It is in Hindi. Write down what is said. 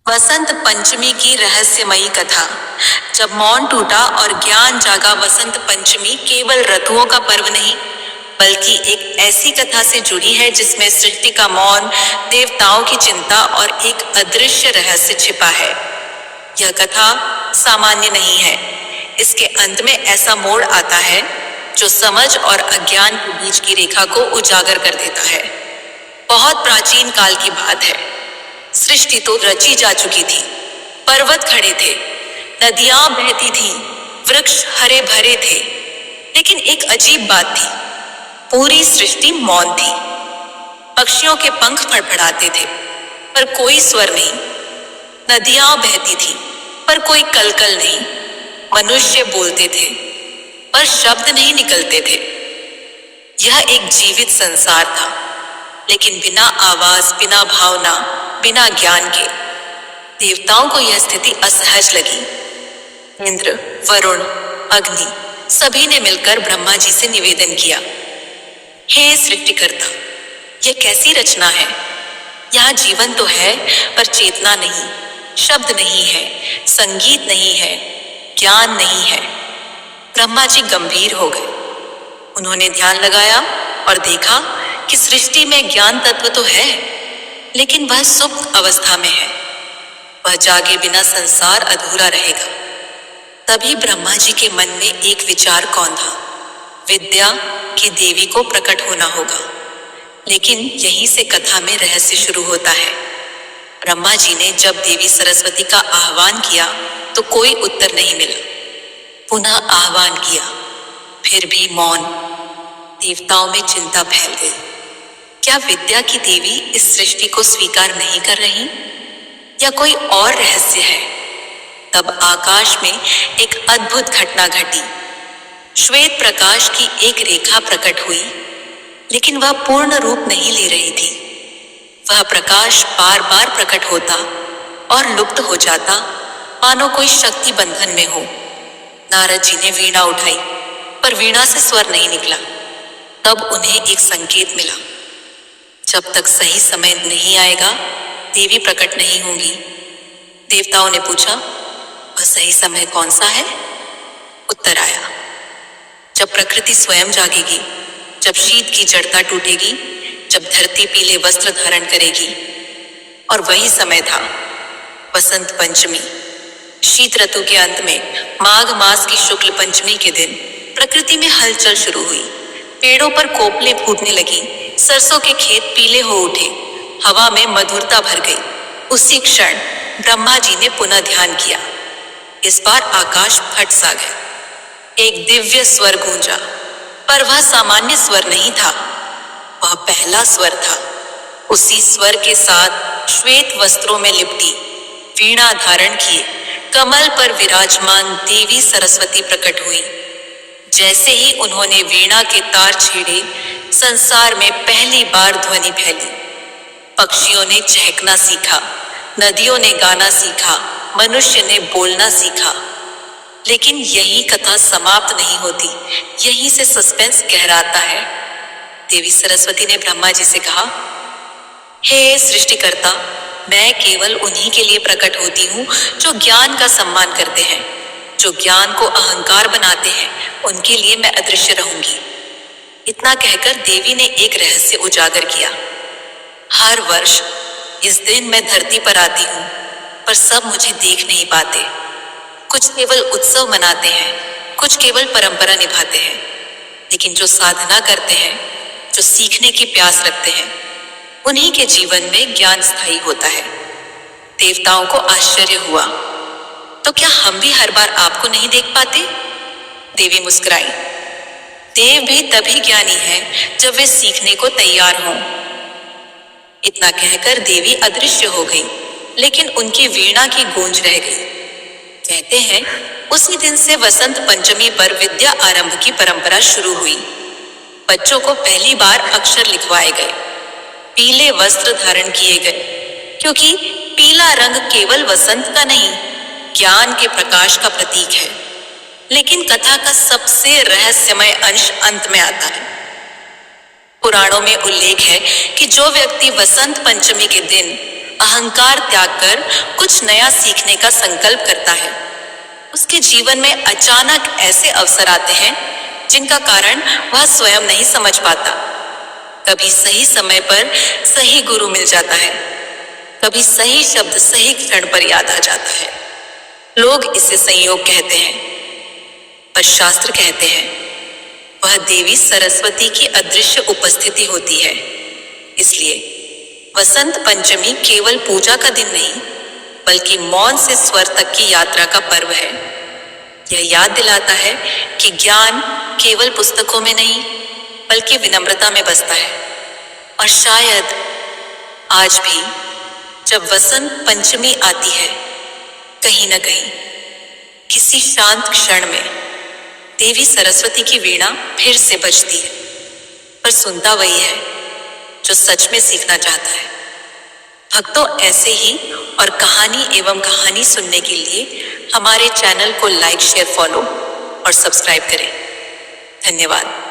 वसंत पंचमी की रहस्यमयी कथा। जब मौन टूटा और ज्ञान जागा, वसंत पंचमी केवल ऋतुओं का पर्व नहीं बल्कि एक ऐसी कथा से जुड़ी है जिसमें सृष्टि का मौन, देवताओं की चिंता और एक अदृश्य रहस्य छिपा है। यह कथा सामान्य नहीं है। इसके अंत में ऐसा मोड़ आता है जो समझ और अज्ञान के बीच की रेखा को उजागर कर देता है। बहुत प्राचीन काल की बात है। सृष्टि तो रची जा चुकी थी, पर्वत खड़े थे, नदियां बहती थीं, वृक्ष हरे भरे थे, लेकिन एक अजीब बात थी, पूरी सृष्टि मौन थी। पक्षियों के पंख फड़फड़ाते थे पर कोई स्वर नहीं, नदियां बहती थी पर कोई कलकल नहीं, मनुष्य बोलते थे पर शब्द नहीं निकलते थे। यह एक जीवित संसार था, लेकिन बिना आवाज, बिना भावना, बिना ज्ञान के। देवताओं को यह स्थिति असहज लगी। इंद्र, वरुण, अग्नि सभी ने मिलकर ब्रह्मा जी से निवेदन किया, हे सृष्टिकर्ता, यह कैसी रचना है? यहाँ जीवन तो है पर चेतना नहीं, शब्द नहीं है, संगीत नहीं है, ज्ञान नहीं है। ब्रह्मा जी गंभीर हो गए। उन्होंने ध्यान लगाया और देखा कि सृष्टि में ज्ञान तत्व तो है, लेकिन वह सुप्त अवस्था में है। वह जागे बिना संसार अधूरा रहेगा। तभी ब्रह्मा जी के मन में एक विचार कौंधा, विद्या की देवी को प्रकट होना होगा। लेकिन यहीं से कथा में रहस्य शुरू होता है। ब्रह्मा जी ने जब देवी सरस्वती का आह्वान किया तो कोई उत्तर नहीं मिला। पुनः आह्वान किया, फिर भी मौन। देवताओं में चिंता फैल गई। क्या विद्या की देवी इस सृष्टि को स्वीकार नहीं कर रही, या कोई और रहस्य है? तब आकाश में एक अद्भुत घटना घटी। श्वेत प्रकाश की एक रेखा प्रकट हुई, लेकिन वह पूर्ण रूप नहीं ले रही थी। वह प्रकाश बार बार प्रकट होता और लुप्त हो जाता, मानो कोई शक्ति बंधन में हो। नारद जी ने वीणा उठाई, पर वीणा से स्वर नहीं निकला। तब उन्हें एक संकेत मिला, जब तक सही समय नहीं आएगा, देवी प्रकट नहीं होंगी। देवताओं ने पूछा, वह सही समय कौन सा है? उत्तर आया, जब प्रकृति स्वयं जागेगी, जब शीत की जड़ता टूटेगी, जब धरती पीले वस्त्र धारण करेगी। और वही समय था, वसंत पंचमी। शीत ऋतु के अंत में माघ मास की शुक्ल पंचमी के दिन प्रकृति में हलचल शुरू हुई। पेड़ों पर कोपलें फूटने लगी, सरसों के खेत पीले हो उठे, हवा में मधुरता भर गई। उसी क्षण ब्रह्मा जी ने पुनः ध्यान किया। इस बार आकाश फट सा गया। एक दिव्य स्वर गूंजा, पर वह सामान्य स्वर नहीं था, वह पहला स्वर था। उसी स्वर के साथ श्वेत वस्त्रों में लिपटी, वीणा धारण किए, कमल पर विराजमान देवी सरस्वती प्रकट हुई। जैसे ही उन्होंने वीणा के तार छेड़े, संसार में पहली बार ध्वनि फैली। पक्षियों ने चहकना सीखा, नदियों ने गाना सीखा, मनुष्य ने बोलना सीखा। लेकिन यही कथा समाप्त नहीं होती, यहीं से सस्पेंस गहराता है। देवी सरस्वती ने ब्रह्मा जी से कहा, हे सृष्टिकर्ता, मैं केवल उन्हीं के लिए प्रकट होती हूँ जो ज्ञान का सम्मान करते हैं, जो ज्ञान को अहंकार बनाते हैं, उनके लिए मैं अदृश्य रहूंगी। इतना कहकर देवी ने एक रहस्य उजागर किया। हर वर्ष इस दिन मैं धरती पर आती हूँ, पर सब मुझे देख नहीं पाते। कुछ केवल उत्सव मनाते हैं, कुछ केवल परंपरा निभाते हैं, लेकिन जो साधना करते हैं, जो सीखने की प्यास रखते हैं, उन्हीं के जीवन में ज्ञान स्थायी होता है। देवताओं को आश्चर्य हुआ, तो क्या हम भी हर बार आपको नहीं देख पाते? देवी मुस्कुराई, देव भी तभी ज्ञानी हैं जब वे सीखने को तैयार हों। इतना कहकर देवी अदृश्य हो गई, लेकिन उनकी वीणा की गूंज रह गई। कहते हैं, उसी दिन से वसंत पंचमी पर विद्या आरंभ की परंपरा शुरू हुई। बच्चों को पहली बार अक्षर लिखवाए गए, पीले वस्त्र धारण किए गए, क्योंकि पीला रंग केवल वसंत का नहीं, ज्ञान के प्रकाश का प्रतीक है। लेकिन कथा का सबसे रहस्यमय अंश अंत में आता है। पुराणों में उल्लेख है कि जो व्यक्ति वसंत पंचमी के दिन अहंकार त्याग कर कुछ नया सीखने का संकल्प करता है, उसके जीवन में अचानक ऐसे अवसर आते हैं जिनका कारण वह स्वयं नहीं समझ पाता। कभी सही समय पर सही गुरु मिल जाता है, कभी सही शब्द सही क्षण पर याद आ जाता है। लोग इसे संयोग कहते हैं, पर शास्त्र कहते हैं वह देवी सरस्वती की अदृश्य उपस्थिति होती है। इसलिए वसंत पंचमी केवल पूजा का दिन नहीं, बल्कि मौन से स्वर तक की यात्रा का पर्व है। यह याद दिलाता है कि ज्ञान केवल पुस्तकों में नहीं, बल्कि विनम्रता में बसता है। और शायद आज भी जब वसंत पंचमी आती है, कहीं न कहीं किसी शांत क्षण में देवी सरस्वती की वीणा फिर से बजती है, पर सुनता वही है जो सच में सीखना चाहता है। भक्तों, ऐसे ही और कहानी एवं कहानी सुनने के लिए हमारे चैनल को लाइक, शेयर, फॉलो और सब्सक्राइब करें। धन्यवाद।